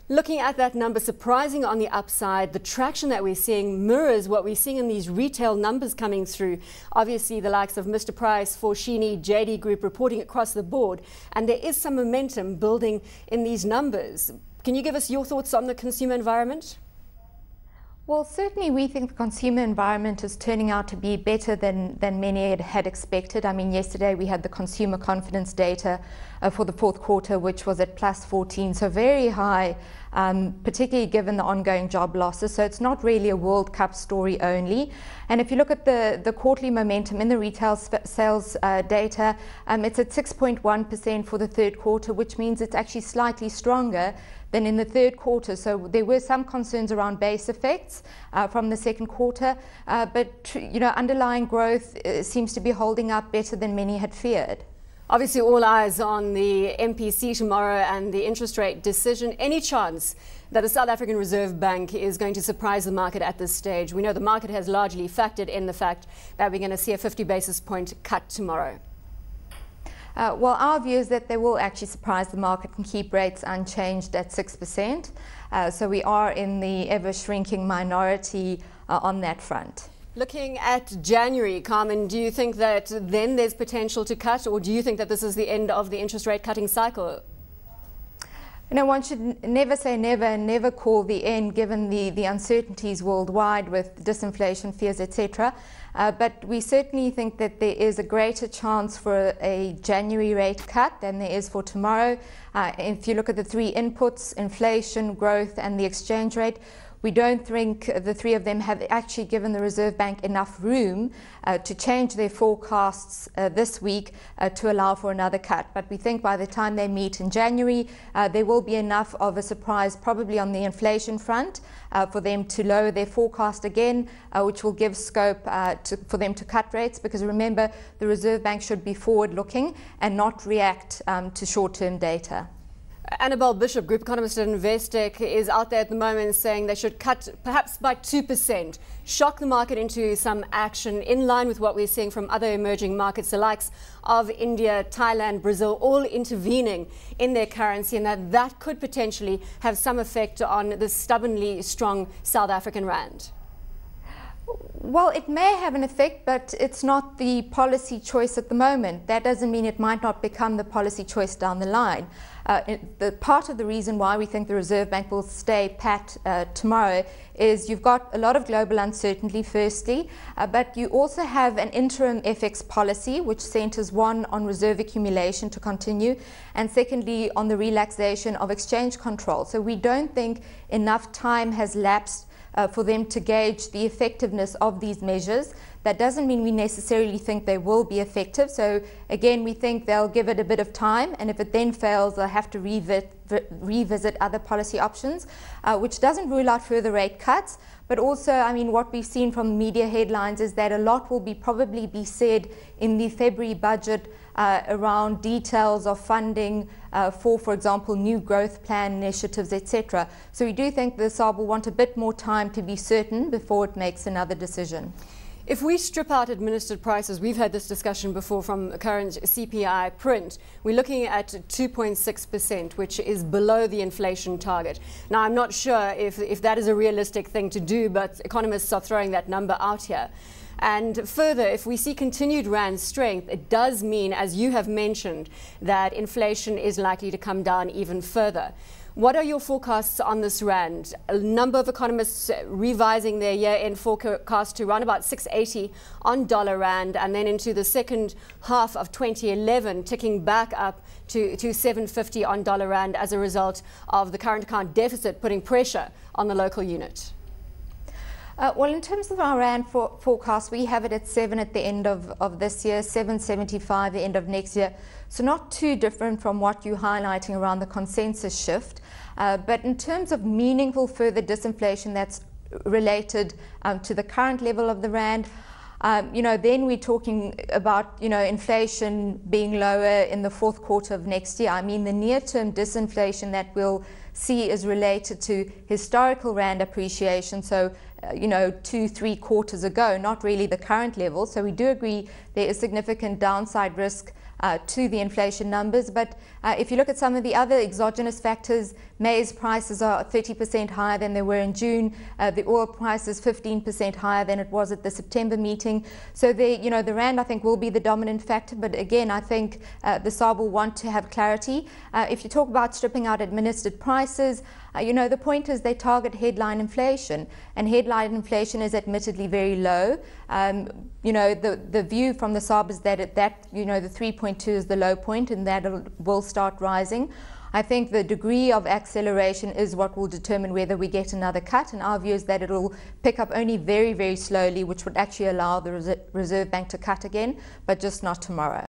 Looking at that number, surprising on the upside, the traction that we're seeing mirrors what we're seeing in these retail numbers coming through. Obviously, the likes of Mr. Price, Forshini, JD Group reporting across the board. And there is some momentum building in these numbers. Can you give us your thoughts on the consumer environment? Well, certainly we think the consumer environment is turning out to be better than many had expected. I mean, yesterday we had the consumer confidence data for the fourth quarter, which was at plus 14, so very high, particularly given the ongoing job losses. So it's not really a World Cup story only. And if you look at the quarterly momentum in the retail sales data, it's at 6.1% for the third quarter, which means it's actually slightly stronger than in the third quarter. So there were some concerns around base effects from the second quarter, but underlying growth seems to be holding up better than many had feared. Obviously, all eyes on the MPC tomorrow and the interest rate decision. Any chance that the South African Reserve Bank is going to surprise the market at this stage? We know the market has largely factored in the fact that we're going to see a 50 basis point cut tomorrow. Well, our view is that they will actually surprise the market and keep rates unchanged at 6%. So we are in the ever-shrinking minority on that front. Looking at January, Carmen, do you think that then there's potential to cut, or do you think that this is the end of the interest rate cutting cycle? One should never say never and never call the end, given the uncertainties worldwide with disinflation fears, etc. But we certainly think that there is a greater chance for a January rate cut than there is for tomorrow. If you look at the three inputs, inflation, growth and the exchange rate, we don't think the three of them have actually given the Reserve Bank enough room to change their forecasts this week to allow for another cut. But we think by the time they meet in January, there will be enough of a surprise, probably on the inflation front, for them to lower their forecast again, which will give scope for them to cut rates. Because remember, the Reserve Bank should be forward-looking and not react to short-term data. Annabelle Bishop, Group Economist at Investec, is out there at the moment saying they should cut perhaps by 2%, shock the market into some action in line with what we're seeing from other emerging markets, the likes of India, Thailand, Brazil, all intervening in their currency, and that could potentially have some effect on the stubbornly strong South African rand. Well, it may have an effect, but it's not the policy choice at the moment. That doesn't mean it might not become the policy choice down the line. The part of the reason why we think the Reserve Bank will stay pat tomorrow is you've got a lot of global uncertainty, firstly, but you also have an interim FX policy which centers, one, on reserve accumulation to continue, and secondly, on the relaxation of exchange control. So we don't think enough time has lapsed for them to gauge the effectiveness of these measures. That doesn't mean we necessarily think they will be effective. So again, we think they'll give it a bit of time, and if it then fails, they'll have to revisit other policy options, which doesn't rule out further rate cuts. But also, I mean, what we've seen from media headlines is that a lot will probably be said in the February budget around details of funding for example, new growth plan initiatives, etc. So we do think the SARB will want a bit more time to be certain before it makes another decision. If we strip out administered prices, we've had this discussion before from current CPI print, we're looking at 2.6%, which is below the inflation target. Now, I'm not sure if that is a realistic thing to do, but economists are throwing that number out here. And further, if we see continued rand strength, it does mean, as you have mentioned, that inflation is likely to come down even further. What are your forecasts on this rand? A number of economists revising their year-end forecast to around about 680 on dollar rand, and then into the second half of 2011 ticking back up to 750 on dollar rand as a result of the current account deficit putting pressure on the local unit. Well, in terms of our rand forecast, we have it at 7 at the end of this year, 775 at the end of next year. So not too different from what you're highlighting around the consensus shift. But in terms of meaningful further disinflation that's related to the current level of the rand, then we're talking about, inflation being lower in the fourth quarter of next year. I mean, the near-term disinflation that we'll see is related to historical rand appreciation. So, 2-3 quarters ago, not really the current level. So we do agree there is significant downside risk to the inflation numbers. But if you look at some of the other exogenous factors, Maize prices are 30% higher than they were in June. The oil price is 15% higher than it was at the September meeting. So the rand, I think, will be the dominant factor. But again, I think the SARB will want to have clarity. If you talk about stripping out administered prices, the point is they target headline inflation, and headline inflation is admittedly very low. The view from the SARB is that the 3.2 is the low point, and that will start rising. I think the degree of acceleration is what will determine whether we get another cut, and our view is that it will pick up only very, very slowly, which would actually allow the Reserve Bank to cut again, but just not tomorrow.